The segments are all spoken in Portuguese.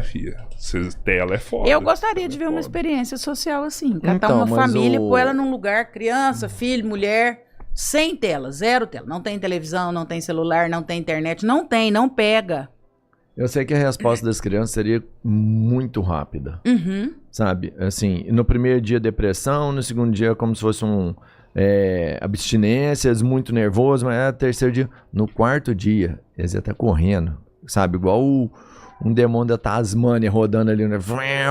Filha. Tela é foda. Eu gostaria de ver uma experiência social assim. Catar Então, uma mas família, pôr ela num lugar, criança, filho, mulher, sem tela, zero tela. Não tem televisão, não tem celular, não tem internet. Não tem, não pega. Eu sei que a resposta das crianças seria muito rápida. Uhum. Sabe? Assim, no primeiro dia depressão, no segundo dia como se fosse abstinências, muito nervoso, mas no terceiro dia. No quarto dia, eles iam até correndo, sabe? Igual um demônio da Tasmânia rodando ali, né?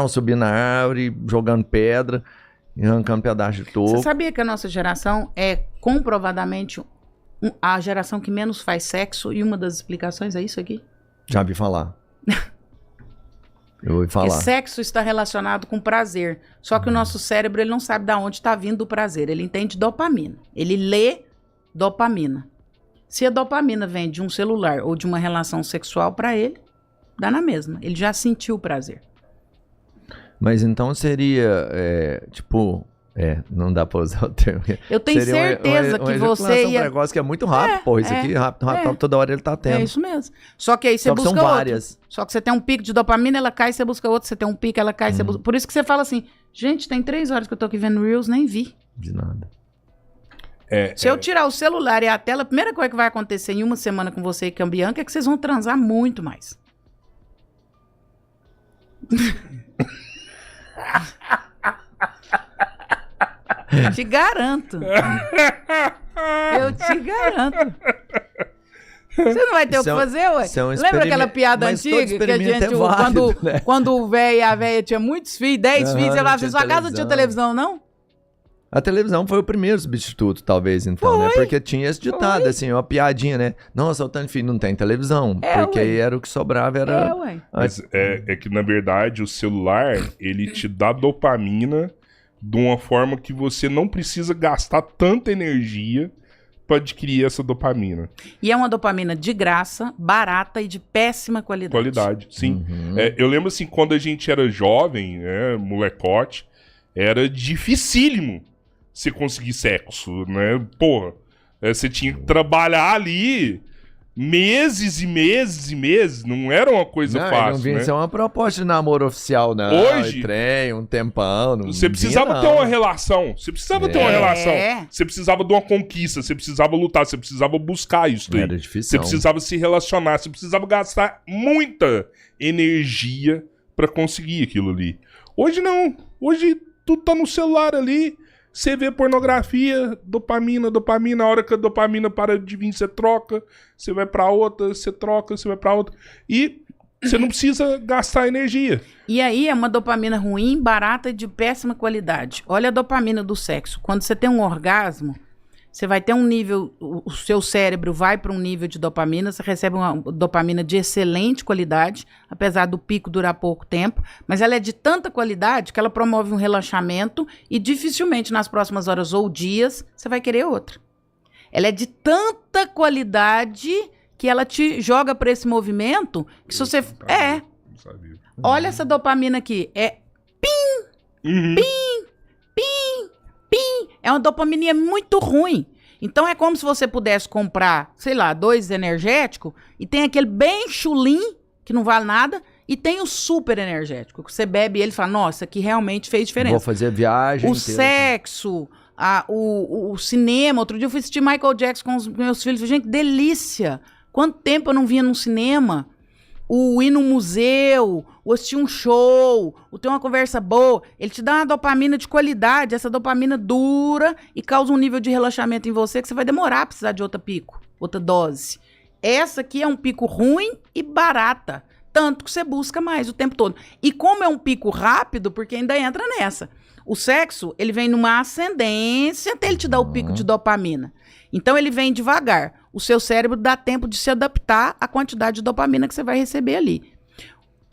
Subindo na árvore, jogando pedra, arrancando pedaço de toco. Você sabia que a nossa geração é comprovadamente a geração que menos faz sexo? E uma das explicações é isso aqui? Já vi falar. Eu ouvi falar. Porque sexo está relacionado com prazer. Só que o nosso cérebro ele não sabe de onde está vindo o prazer. Ele entende dopamina. Ele lê dopamina. Se a dopamina vem de um celular ou de uma relação sexual, para ele, dá na mesma. Ele já sentiu o prazer. Mas então seria, não dá pra usar o termo. Eu tenho certeza que você ia... um negócio que é muito rápido, isso aqui, rápido, toda hora ele tá tendo. É isso mesmo. Só que aí você busca são outro. várias. Só que você tem um pico de dopamina, ela cai, você busca outro. Você tem um pico, ela cai, você busca... Por isso que você fala assim, gente, tem 3 horas que eu tô aqui vendo Reels, nem vi. De nada. Se eu tirar o celular e a tela, a primeira coisa que vai acontecer em uma semana com você e com a Bianca é que vocês vão transar muito mais. Te garanto. Eu te garanto. Você não vai ter o que fazer, ué? Lembra aquela piada antiga que a gente, quando o velho e a velha tinha muitos filhos, 10 filhos, você falava assim, sua casa não tinha televisão, não? A televisão foi o primeiro substituto, talvez, então, né? Porque tinha esse ditado, assim, uma piadinha, né? Nossa, o tanto filho não tem televisão. Porque aí era o que sobrava, era... Mas é que, na verdade, o celular, ele te dá dopamina de uma forma que você não precisa gastar tanta energia para adquirir essa dopamina. E é uma dopamina de graça, barata e de péssima qualidade. Sim. Eu lembro, assim, quando a gente era jovem, molecote, era dificílimo você conseguir sexo, né? Porra, você tinha que trabalhar ali meses e meses e meses. Não era uma coisa fácil, não vinha né? ser uma proposta de namoro oficial, não. Hoje, um tempão. Você precisava ter uma relação. Você precisava ter uma relação. Você precisava de uma conquista. Você precisava lutar. Você precisava buscar isso daí. Era difícil. Você precisava se relacionar. Você precisava gastar muita energia pra conseguir aquilo ali. Hoje não. Hoje tudo tá no celular ali. Você vê pornografia, dopamina. A hora que a dopamina para de vir, você troca. Você vai pra outra, você troca, você vai pra outra. E você não precisa gastar energia. E aí é uma dopamina ruim, barata e de péssima qualidade. Olha a dopamina do sexo. Quando você tem um orgasmo, você vai ter um nível... O seu cérebro vai para um nível de dopamina, você recebe uma dopamina de excelente qualidade, apesar do pico durar pouco tempo, mas ela é de tanta qualidade que ela promove um relaxamento e dificilmente nas próximas horas ou dias você vai querer outra. Ela é de tanta qualidade que ela te joga para esse movimento que se você... Não sabia. Olha essa dopamina aqui. É pim, pim, pim, pim. É uma dopamina muito ruim. Então é como se você pudesse comprar, sei lá, 2 energéticos e tem aquele bem chulim, que não vale nada, e tem o super energético, que você bebe ele e fala, nossa, que realmente fez diferença. Vou fazer viagem o sexo, o cinema. Outro dia eu fui assistir Michael Jackson com os meus filhos. Falei, gente, que delícia. Quanto tempo eu não vinha num cinema? O ir no museu, o assistir um show, o ter uma conversa boa, ele te dá uma dopamina de qualidade. Essa dopamina dura e causa um nível de relaxamento em você que você vai demorar a precisar de outra pico, outra dose. Essa aqui é um pico ruim e barata, tanto que você busca mais o tempo todo. E como é um pico rápido, porque ainda entra nessa, o sexo, ele vem numa ascendência até ele te dar o pico de dopamina. Então ele vem devagar. O seu cérebro dá tempo de se adaptar à quantidade de dopamina que você vai receber ali.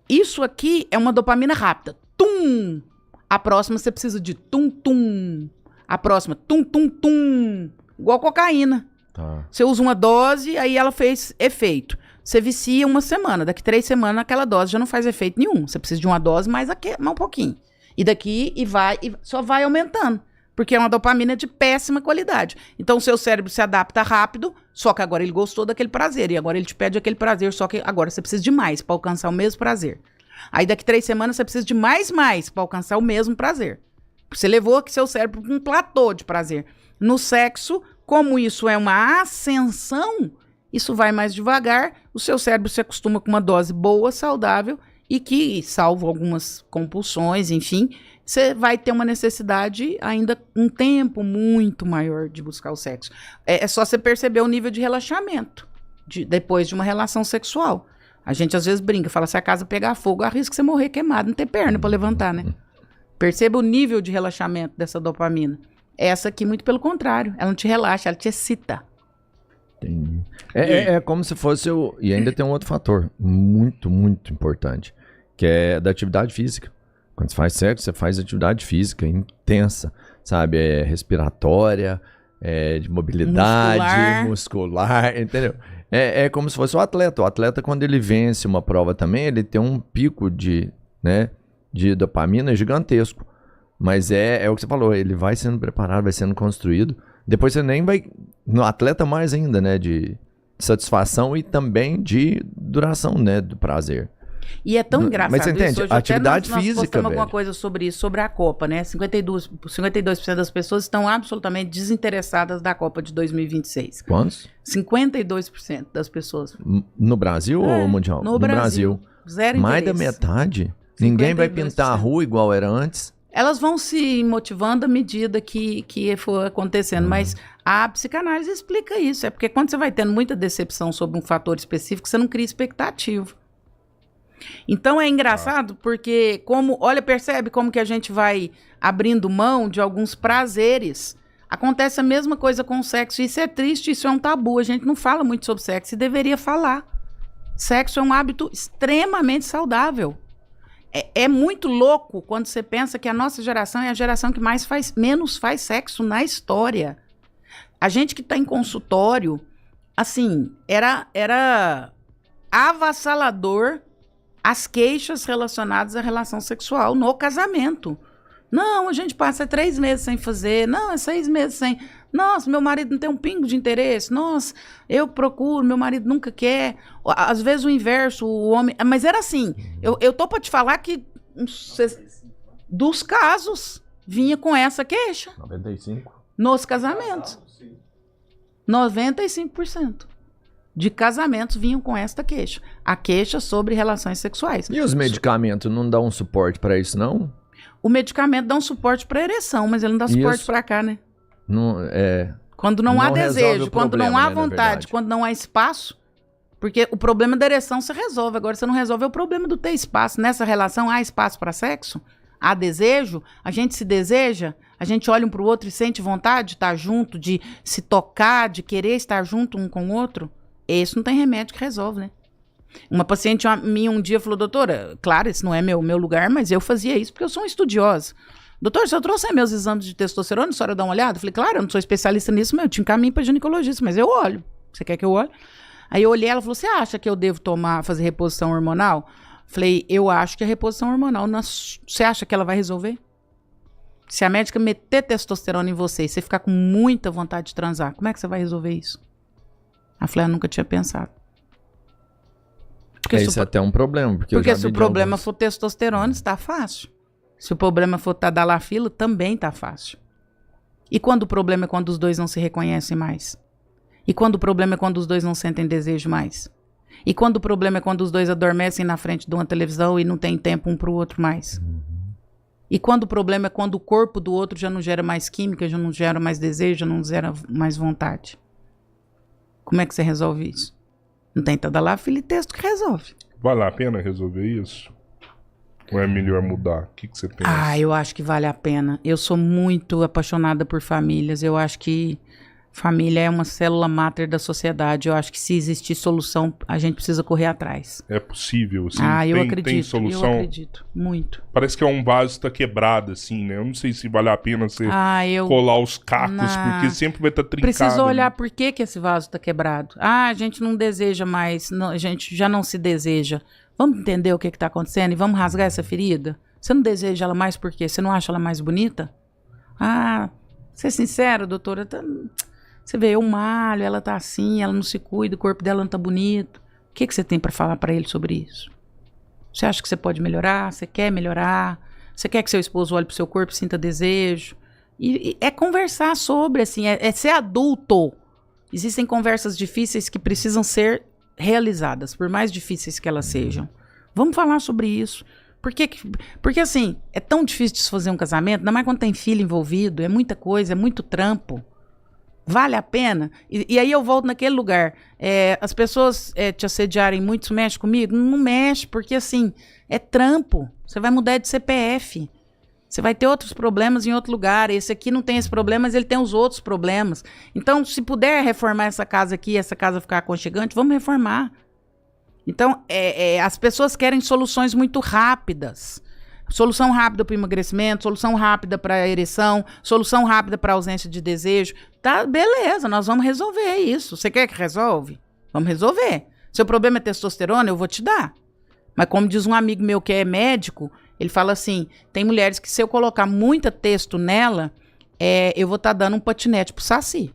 Isso aqui é uma dopamina rápida. Tum! A próxima você precisa de tum-tum. A próxima, tum-tum-tum. Igual cocaína. Tá. Você usa uma dose, aí ela fez efeito. Você vicia uma semana. Daqui 3 semanas, aquela dose já não faz efeito nenhum. Você precisa de uma dose mais um pouquinho. E daqui, só vai aumentando. Porque é uma dopamina de péssima qualidade. Então, o seu cérebro se adapta rápido, só que agora ele gostou daquele prazer. E agora ele te pede aquele prazer, só que agora você precisa de mais para alcançar o mesmo prazer. Aí daqui 3 semanas você precisa de mais para alcançar o mesmo prazer. Você levou aqui seu cérebro para um platô de prazer. No sexo, como isso é uma ascensão, isso vai mais devagar, o seu cérebro se acostuma com uma dose boa, saudável, e que, salvo algumas compulsões, enfim, você vai ter uma necessidade ainda um tempo muito maior de buscar o sexo. É só você perceber o nível de relaxamento depois de uma relação sexual. A gente às vezes brinca, fala, se a casa pegar fogo, arrisca você morrer queimado, não ter perna para levantar, né? Perceba o nível de relaxamento dessa dopamina. Essa aqui, muito pelo contrário, ela não te relaxa, ela te excita. Entendi. É como se fosse E ainda tem um outro fator muito, muito importante, que é da atividade física. Quando você faz sexo, você faz atividade física intensa, sabe? É respiratória, de mobilidade, muscular, entendeu? É como se fosse o atleta. O atleta, quando ele vence uma prova também, ele tem um pico de dopamina gigantesco. Mas é o que você falou, ele vai sendo preparado, vai sendo construído. Depois você nem vai... No atleta mais ainda, né? De satisfação e também de duração, né? Do prazer. E é tão engraçado. Mas você entende? Isso, hoje atividade nós física, postamos alguma coisa sobre isso, sobre a Copa, né? 52% das pessoas estão absolutamente desinteressadas da Copa de 2026. Quantos? 52% das pessoas. No Brasil ou mundial? No Brasil. Zero interesse. Mais da metade? Ninguém vai pintar a rua igual era antes? Elas vão se motivando à medida que for acontecendo, mas a psicanálise explica isso. É porque quando você vai tendo muita decepção sobre um fator específico, você não cria expectativa. Então é engraçado porque, percebe como que a gente vai abrindo mão de alguns prazeres. Acontece a mesma coisa com o sexo, isso é triste, isso é um tabu, a gente não fala muito sobre sexo e deveria falar. Sexo é um hábito extremamente saudável. É muito louco quando você pensa que a nossa geração é a geração que menos faz sexo na história. A gente que está em consultório, assim, era avassalador as queixas relacionadas à relação sexual no casamento. Não, a gente passa 3 meses sem fazer. Não, é 6 meses sem... Nossa, meu marido não tem um pingo de interesse. Nossa, eu procuro, meu marido nunca quer. Às vezes o inverso, o homem... Mas era assim, eu tô pra te falar que dos casos vinha com essa queixa. 95%? Nos casamentos. 95% de casamentos vinham com esta queixa. A queixa sobre relações sexuais. E os medicamentos não dão um suporte pra isso, não? O medicamento dá um suporte pra ereção, mas ele não dá suporte pra cá, né? Não, quando não há desejo, quando não há vontade, quando não há espaço. Porque o problema da ereção você resolve. Agora você não resolve o problema do ter espaço. Nessa relação há espaço para sexo? Há desejo? A gente se deseja? A gente olha um pro outro e sente vontade de estar junto, de se tocar, de querer estar junto um com o outro? Esse não tem remédio que resolve, né? Uma paciente minha um dia falou, doutora, claro, esse não é meu lugar, mas eu fazia isso porque eu sou uma estudiosa. Doutor, se eu trouxer meus exames de testosterona, a senhora dá uma olhada? Eu falei, claro, eu não sou especialista nisso, mas eu te encaminho para ginecologista, mas eu olho. Você quer que eu olhe? Aí eu olhei, ela falou, você acha que eu devo fazer reposição hormonal? Falei, eu acho que a reposição hormonal, você acha que ela vai resolver? Se a médica meter testosterona em você e você ficar com muita vontade de transar, como é que você vai resolver isso? Ela falou, eu nunca tinha pensado. Isso é até um problema. Porque se o problema for testosterona, está fácil. Se o problema for tadalafila, também está fácil. E quando o problema é quando os dois não se reconhecem mais? E quando o problema é quando os dois não sentem desejo mais? E quando o problema é quando os dois adormecem na frente de uma televisão e não tem tempo um para o outro mais? E quando o problema é quando o corpo do outro já não gera mais química, já não gera mais desejo, já não gera mais vontade? Como é que você resolve isso? Não tem tadalafila e texto que resolve. Vale a pena resolver isso? Ou é melhor mudar? O que você pensa? Eu acho que vale a pena. Eu sou muito apaixonada por famílias. Eu acho que família é uma célula máter da sociedade. Eu acho que se existir solução, a gente precisa correr atrás. É possível, assim? Eu acredito. Tem solução? Eu acredito, muito. Parece que é um vaso que tá quebrado, assim, né? Eu não sei se vale a pena você colar os cacos, porque sempre vai estar trincado. Precisa olhar por que esse vaso tá quebrado. A gente não deseja mais, a gente já não se deseja. Vamos entender o que tá acontecendo e vamos rasgar essa ferida? Você não deseja ela mais por quê? Você não acha ela mais bonita? Ser sincero, doutora, você vê, eu malho, ela tá assim, ela não se cuida, o corpo dela não tá bonito. O que você tem para falar para ele sobre isso? Você acha que você pode melhorar? Você quer melhorar? Você quer que seu esposo olhe pro seu corpo e sinta desejo? E é conversar sobre, assim, é ser adulto. Existem conversas difíceis que precisam ser realizadas, por mais difíceis que elas sejam. Vamos falar sobre isso. Porque assim, é tão difícil desfazer um casamento, ainda mais quando tem filho envolvido, é muita coisa, é muito trampo. Vale a pena? E aí eu volto naquele lugar. As pessoas te assediarem muito, isso mexe comigo? Não mexe, porque assim, é trampo. Você vai mudar de CPF. Você vai ter outros problemas em outro lugar. Esse aqui não tem esse problema, mas ele tem os outros problemas. Então, se puder reformar essa casa aqui, essa casa ficar aconchegante, vamos reformar. Então, as pessoas querem soluções muito rápidas. Solução rápida para o emagrecimento, solução rápida para a ereção, solução rápida para a ausência de desejo. Tá, beleza, nós vamos resolver isso. Você quer que resolve? Vamos resolver. Seu problema é testosterona, eu vou te dar. Mas como diz um amigo meu que é médico, ele fala assim, tem mulheres que se eu colocar muita testo nela, eu vou estar dando um patinete pro Saci.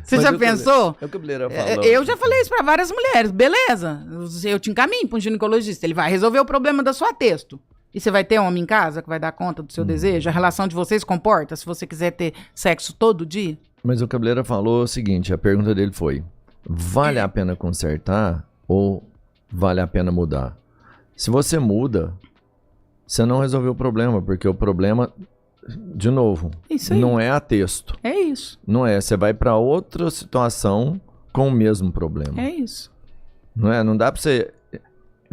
Você já pensou? É o que o Bileira falou. Eu já falei isso pra várias mulheres. Beleza, eu te encaminho pra um ginecologista. Ele vai resolver o problema da sua testo. E você vai ter homem em casa que vai dar conta do seu desejo? A relação de vocês comporta se você quiser ter sexo todo dia? Mas o Cabeleira falou o seguinte, a pergunta dele foi, vale a pena consertar ou vale a pena mudar? Se você muda, você não resolveu o problema, porque o problema, de novo, não é a texto. É isso. Não é, você vai para outra situação com o mesmo problema. É isso. Não é? Não dá para você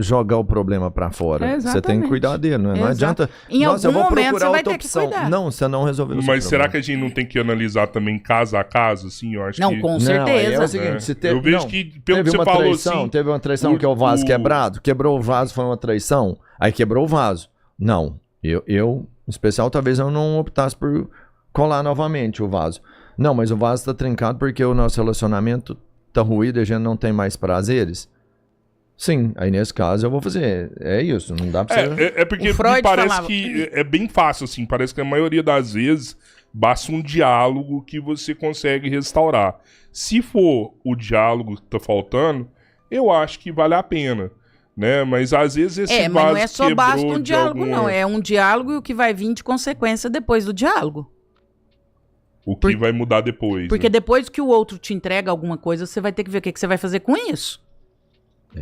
jogar o problema para fora. Você tem que cuidar dele, não é? Não adianta. Em Nossa, eu algum vou momento procurar você vai outra ter que opção. cuidar. Não, você não resolveu o seu Mas será problema. que a gente não tem que analisar também caso a caso, assim? Eu acho Não, que... com Não, certeza. aí é o seguinte, se Eu vejo que, pelo que você falou, assim... Teve uma traição que é o vaso quebrado, quebrou o vaso, foi uma traição, aí quebrou o vaso. Não, eu em especial, talvez eu não optasse por colar novamente o vaso. Não, mas o vaso tá trincado porque o nosso relacionamento tá ruído e a gente não tem mais prazeres. Sim, aí nesse caso eu vou fazer. É isso, não dá pra você... É porque me parece que é bem fácil, assim. Parece que a maioria das vezes basta um diálogo que você consegue restaurar. Se for o diálogo que tá faltando, eu acho que vale a pena, né? Mas às vezes esse mas vaso não é só basta um de diálogo, algum... não. É um diálogo e o que vai vir de consequência depois do diálogo. O que vai mudar depois. Porque né? depois que o outro te entrega alguma coisa, você vai ter que ver o que você vai fazer com isso.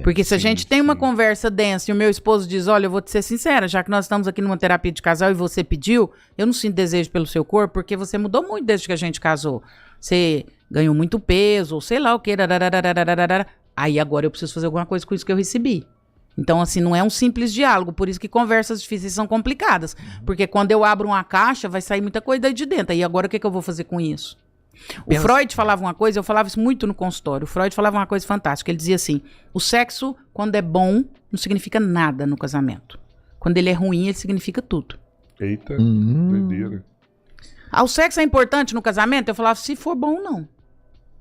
Porque se a gente tem uma conversa densa e o meu esposo diz, olha, eu vou te ser sincera, já que nós estamos aqui numa terapia de casal e você pediu, eu não sinto desejo pelo seu corpo, porque você mudou muito desde que a gente casou. Você ganhou muito peso, ou sei lá o que. Aí agora eu preciso fazer alguma coisa com isso que eu recebi. Então, assim, não é um simples diálogo, por isso que conversas difíceis são complicadas. Porque quando eu abro uma caixa, vai sair muita coisa daí de dentro. E agora o que eu vou fazer com isso? O Freud falava uma coisa, eu falava isso muito no consultório. O Freud falava uma coisa fantástica. Ele dizia assim: o sexo, quando é bom, não significa nada no casamento. Quando ele é ruim, ele significa tudo. Eita, doideira. O sexo é importante no casamento? Eu falava, se for bom, não.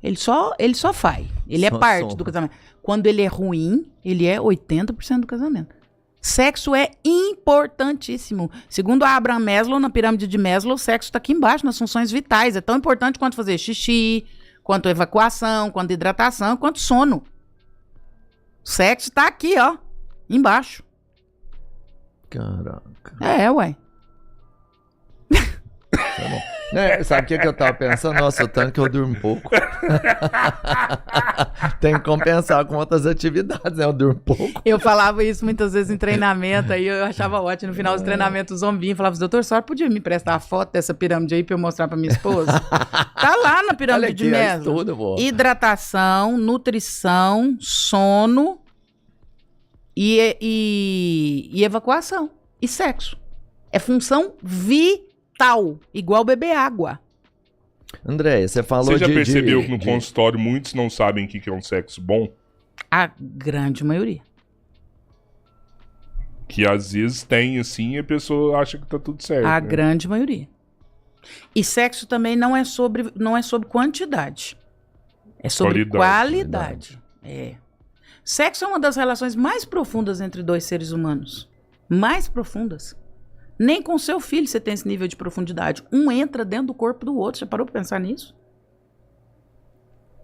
Ele só faz. Ele Só é parte soma. do casamento. Quando ele é ruim, ele é 80% do casamento. Sexo é importantíssimo. Segundo a Abraham Maslow, na pirâmide de Maslow, o sexo está aqui embaixo, nas funções vitais. É tão importante quanto fazer xixi, quanto evacuação, quanto hidratação, quanto sono. O sexo está aqui, ó, embaixo. Caraca. Ué. Tá bom. Sabe o que eu tava pensando? Nossa, o tanto que eu durmo pouco. Tem que compensar com outras atividades, né? Eu durmo pouco. Eu falava isso muitas vezes em treinamento, aí eu achava ótimo. No final dos treinamentos, o zombinho falava, doutor, a senhora podia me prestar a foto dessa pirâmide aí pra eu mostrar pra minha esposa? Tá lá na pirâmide de Maslow. Hidratação, nutrição, sono e evacuação. E sexo. É função vital, igual beber água. André, você falou de... Você já percebeu que no consultório muitos não sabem o que é um sexo bom? A grande maioria. Que às vezes tem, assim, e a pessoa acha que tá tudo certo. A né? grande maioria. E sexo também não é sobre quantidade. É sobre qualidade. Sexo é uma das relações mais profundas entre dois seres humanos. Mais profundas. Nem com seu filho você tem esse nível de profundidade. Um entra dentro do corpo do outro. Já parou pra pensar nisso?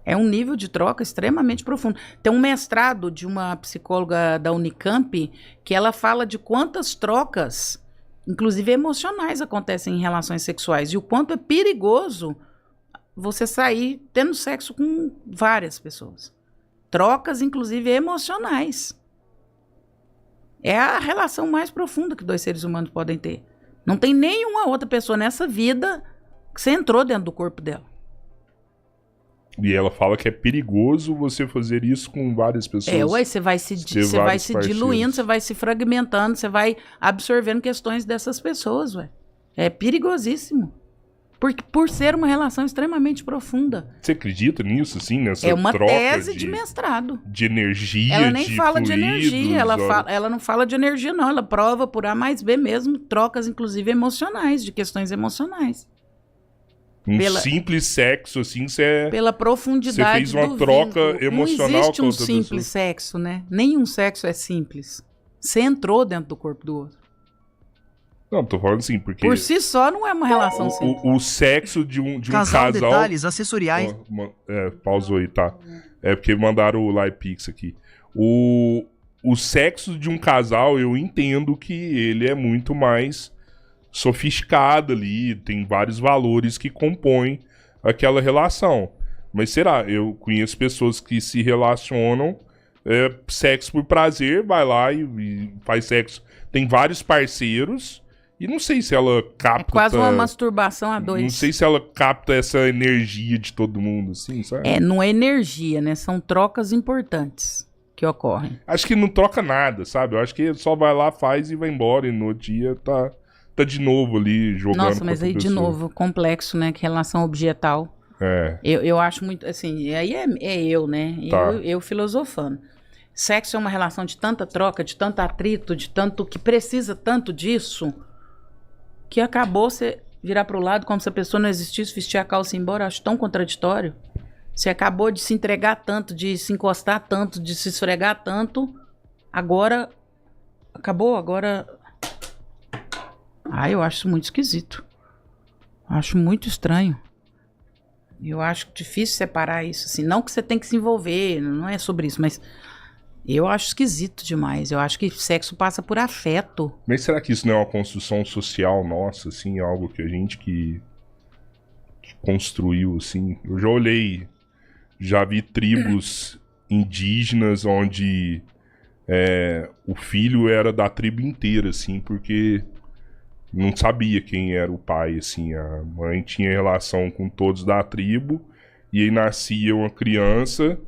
É um nível de troca extremamente profundo. Tem um mestrado de uma psicóloga da Unicamp que ela fala de quantas trocas, inclusive emocionais, acontecem em relações sexuais e o quanto é perigoso você sair tendo sexo com várias pessoas. Trocas, inclusive, emocionais. É a relação mais profunda que 2 seres humanos podem ter. Não tem nenhuma outra pessoa nessa vida que você entrou dentro do corpo dela. E ela fala que é perigoso você fazer isso com várias pessoas. Você vai se diluindo, você vai se fragmentando, você vai absorvendo questões dessas pessoas, ué. É perigosíssimo. Por ser uma relação extremamente profunda. Você acredita nisso, assim, nessa troca? É uma troca tese de mestrado. De energia, ela nem de fala fluidos, de energia, ela não fala de energia, não. Ela prova por A mais B mesmo, trocas, inclusive, emocionais, de questões emocionais. Simples sexo, assim, você... Pela profundidade você fez uma troca emocional não existe com um outra simples pessoa. sexo, né? Nenhum sexo é simples. Você entrou dentro do corpo do outro. Não, tô falando assim, porque... Por si só não é uma relação simples. O sexo de um casal... Detalhes acessoriais. Pausou aí, tá? É porque mandaram o LivePix aqui. O sexo de um casal, eu entendo que ele é muito mais sofisticado ali, tem vários valores que compõem aquela relação. Mas será? Eu conheço pessoas que se relacionam sexo por prazer, vai lá e faz sexo. Tem vários parceiros e não sei se ela capta... É quase uma masturbação a 2. Não sei se ela capta essa energia de todo mundo, assim, sabe? Não é energia, né? São trocas importantes que ocorrem. Acho que não troca nada, sabe? Eu acho que só vai lá, faz e vai embora. E no outro dia tá de novo ali jogando. Nossa, mas aí de novo, complexo, né? Que relação objetal. Eu acho muito, assim, aí é eu, né? Tá. Eu filosofando. Sexo é uma relação de tanta troca, de tanto atrito, de tanto que precisa tanto disso, que acabou você virar pro lado como se a pessoa não existisse, vestir a calça e ir embora. Acho tão contraditório. Você acabou de se entregar tanto, de se encostar tanto, de se esfregar tanto. Agora, acabou, agora... eu acho isso muito esquisito. Acho muito estranho. Eu acho difícil separar isso, assim. Não que você tem que se envolver, não é sobre isso, mas eu acho esquisito demais. Eu acho que sexo passa por afeto. Mas será que isso não é uma construção social nossa, assim? Algo que a gente que construiu, assim? Eu já olhei, já vi tribos indígenas onde o filho era da tribo inteira, assim, porque não sabia quem era o pai, assim. A mãe tinha relação com todos da tribo e aí nascia uma criança...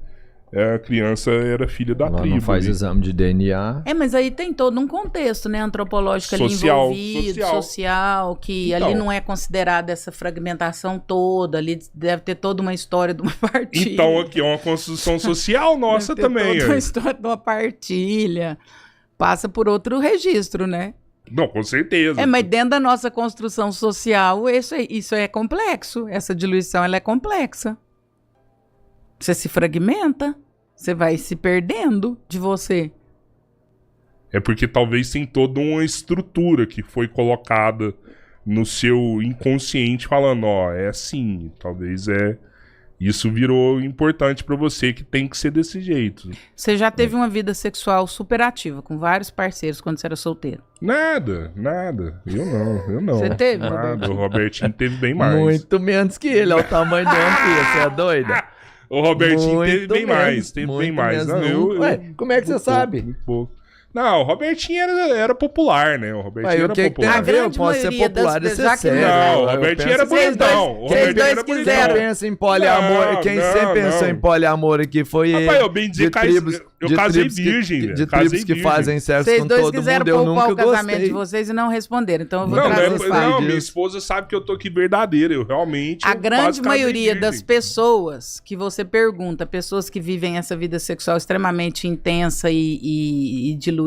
a criança era filha da Ela tribo. não faz ali. exame de DNA. Mas aí tem todo um contexto, né, antropológico Social, ali envolvido, social, que Então, ali não é considerada essa fragmentação toda, ali deve ter toda uma história de uma partilha. Então aqui é uma construção social nossa deve ter também. toda uma história de uma partilha. Passa por outro registro, né? Não, com certeza. Mas dentro da nossa construção social, isso é complexo. Essa diluição, ela é complexa. Você se fragmenta, você vai se perdendo de você. É porque talvez tem toda uma estrutura que foi colocada no seu inconsciente falando, é assim, talvez isso virou importante pra você que tem que ser desse jeito. Você já teve uma vida sexual super ativa, com vários parceiros quando você era solteiro? Nada. Eu não. Você teve, Nada. Robertinho? O Robertinho teve bem mais. Muito menos que ele, é o tamanho do homem, você é doida? O Robertinho teve Muito bem menos, mais, teve muito bem mais. menos. Não, Ué, como é que você muito sabe? pouco, muito pouco. Não, o Robertinho era popular, né? O Robertinho Ué, era o que tem popular. a ver? Eu grande posso ser maioria popular e das- ser já que sério. Não, o Eu Robertinho penso era assim, bonitão. O vocês Robertinho dois era bonitão. quiseram. Quem pensa em poliamor, quem sempre pensou em poliamor aqui foi Rapaz, eu bem dizer, eu casei virgem, de velho. tribos Casei que virgem. fazem sexo Vocês com dois todo quiseram mundo, eu poupar nunca o casamento gostei. de vocês e não responderam. Então eu vou Não, trazer esse fato. minha esposa sabe que eu tô aqui verdadeira. Eu realmente. A eu grande quase casei maioria virgem. das pessoas que você pergunta, pessoas que vivem essa vida sexual extremamente intensa e diluída,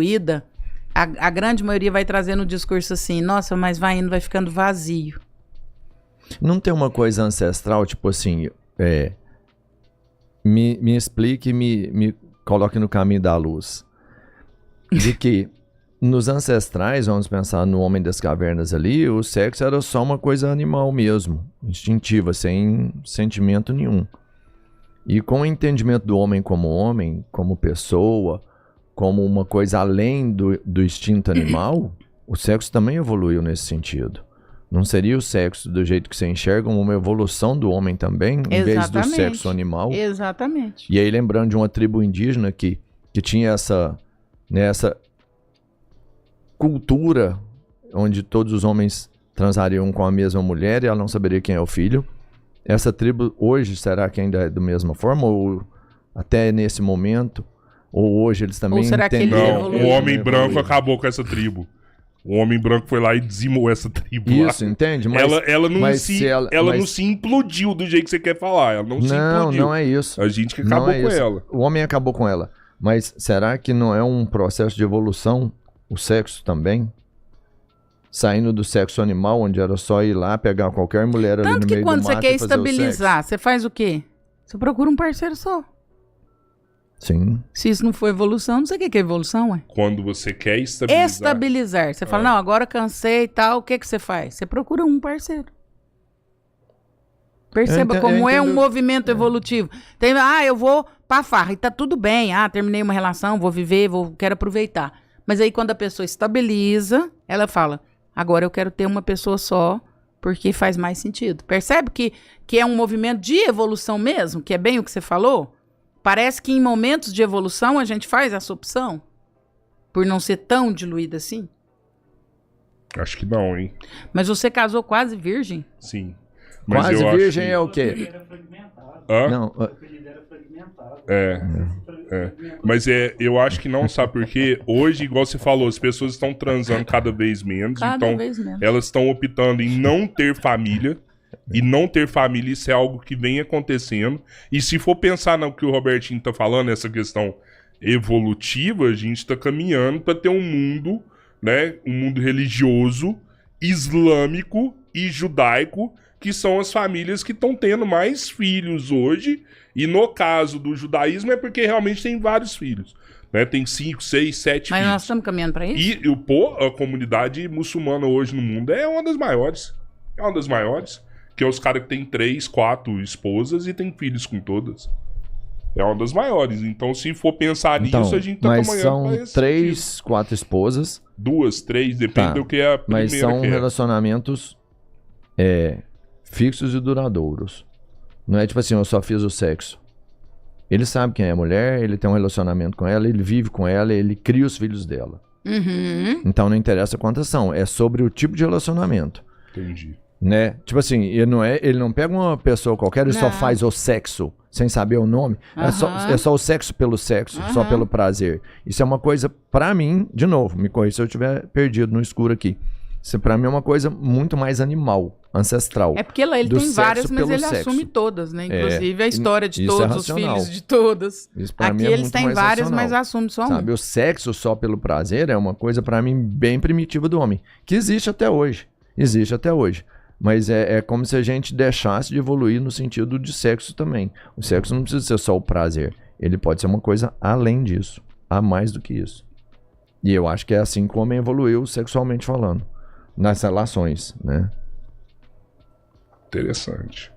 a grande maioria vai trazendo um discurso assim, nossa, mas vai indo, vai ficando vazio. Não tem uma coisa ancestral, tipo assim, me explique, me coloque no caminho da luz. De que nos ancestrais, vamos pensar no Homem das Cavernas ali, o sexo era só uma coisa animal mesmo, instintiva, sem sentimento nenhum. E com o entendimento do homem, como pessoa, como uma coisa além do instinto animal, o sexo também evoluiu nesse sentido. Não seria o sexo do jeito que você enxerga uma evolução do homem também, em vez do sexo animal? Exatamente. E aí, lembrando de uma tribo indígena que tinha essa cultura onde todos os homens transariam com a mesma mulher e ela não saberia quem é o filho. Essa tribo hoje, será que ainda é da mesma forma? Ou até nesse momento? Ou hoje eles também... Ou será que eles Não, o homem branco acabou com essa tribo. O homem branco foi lá e dizimou essa tribo. Isso, lá. entende? Ela não se implodiu do jeito que você quer falar. Ela não se implodiu. Não é isso. A gente que acabou com ela. O homem acabou com ela. Mas será que não é um processo de evolução o sexo também? Saindo do sexo animal, onde era só ir lá, pegar qualquer mulher ali no meio do mato e fazer o sexo. Tanto que quando você quer estabilizar, você faz o quê? Você procura um parceiro só. Sim. Se isso não for evolução, não sei o que é evolução, ué. Quando você quer estabilizar. Estabilizar. Você fala, não, agora cansei e tal, o que você faz? Você procura um parceiro. Perceba como é um movimento evolutivo. Eu vou pra farra e tá tudo bem. Terminei uma relação, vou viver, quero aproveitar. Mas aí quando a pessoa estabiliza, ela fala, agora eu quero ter uma pessoa só, porque faz mais sentido. Percebe que é um movimento de evolução mesmo? Que é bem o que você falou? Parece que em momentos de evolução a gente faz essa opção? Por não ser tão diluída assim? Acho que não, hein? Mas você casou quase virgem? Sim. Mas quase virgem é o quê? Hã? Não. Mas eu acho que não, sabe por quê? Hoje, igual você falou, as pessoas estão transando cada vez menos. Elas estão optando em não ter família. E não ter família, isso é algo que vem acontecendo. E se for pensar no que o Robertinho tá falando, essa questão evolutiva, a gente tá caminhando para ter um mundo, né? Um mundo religioso, islâmico e judaico, que são as famílias que estão tendo mais filhos hoje. E no caso do judaísmo é porque realmente tem vários filhos. Né? Tem 5, 6, 7 filhos. Mas nós estamos caminhando para isso? E a comunidade muçulmana hoje no mundo é uma das maiores. É uma das maiores. Que é os caras que tem 3, 4 esposas e tem filhos com todas. É uma das maiores. Então, se for pensar nisso, a gente tá mas caminhando são pra esse 3, 4 esposas. 2, 3, depende do que é a primeira. Mas são relacionamentos fixos e duradouros. Não é tipo assim, eu só fiz o sexo. Ele sabe quem é a mulher, ele tem um relacionamento com ela, ele vive com ela, ele cria os filhos dela. Uhum. Então não interessa quantas são, é sobre o tipo de relacionamento. Entendi. Né? Tipo assim, ele não pega uma pessoa qualquer e só faz o sexo sem saber o nome. É só o sexo pelo sexo, só pelo prazer. Isso é uma coisa, pra mim, de novo, me corrija se eu estiver perdido no escuro aqui. Isso pra mim é uma coisa muito mais animal, ancestral. É porque lá ele tem várias, mas ele assume todas, né? Inclusive a história de todos os filhos de todas. Isso pra aqui mim eles têm várias, mas assumem só um. Sabe, o sexo só pelo prazer é uma coisa pra mim bem primitiva do homem, que existe até hoje. Existe até hoje. Mas é como se a gente deixasse de evoluir no sentido de sexo também. O sexo não precisa ser só o prazer. Ele pode ser uma coisa além disso. A mais do que isso. E eu acho que é assim que o homem evoluiu sexualmente falando. Nas relações, né? Interessante.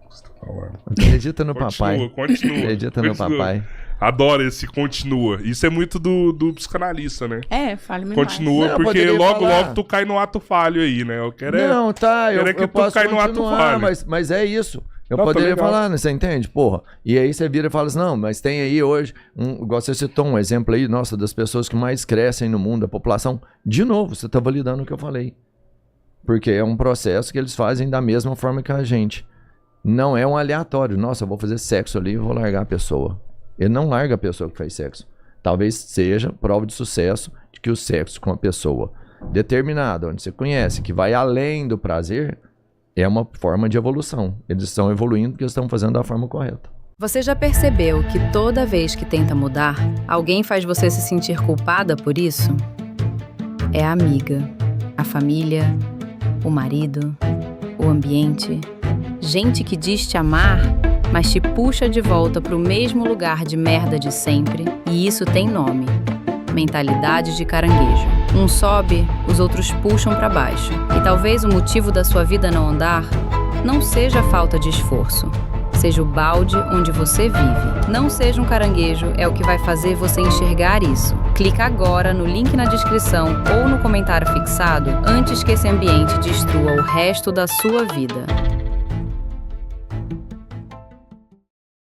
Acredita no papai. Continua. Acredita no papai. Adoro esse continua. Isso é muito do psicanalista, né? Fale-me continua, mais. Porque logo tu cai no ato falho aí, né? Eu quero eu posso cai no ato falho. Mas é isso. Eu poderia falar, né? Você entende? Porra. E aí você vira e fala assim, não, mas tem aí hoje, igual você citou um exemplo aí, nossa, das pessoas que mais crescem no mundo, a população. De novo, você tá validando o que eu falei. Porque é um processo que eles fazem da mesma forma que a gente. Não é um aleatório. Nossa, eu vou fazer sexo ali e vou largar a pessoa. Ele não larga a pessoa que faz sexo. Talvez seja prova de sucesso de que o sexo com a pessoa determinada, onde você conhece, que vai além do prazer, é uma forma de evolução. Eles estão evoluindo porque estão fazendo da forma correta. Você já percebeu que toda vez que tenta mudar, alguém faz você se sentir culpada por isso? É a amiga, a família, o marido, o ambiente. Gente que diz te amar, mas te puxa de volta pro mesmo lugar de merda de sempre. E isso tem nome: mentalidade de caranguejo. Um sobe, os outros puxam pra baixo. E talvez o motivo da sua vida não andar não seja a falta de esforço, seja o balde onde você vive. Não seja um caranguejo é o que vai fazer você enxergar isso. Clica agora no link na descrição ou no comentário fixado antes que esse ambiente destrua o resto da sua vida.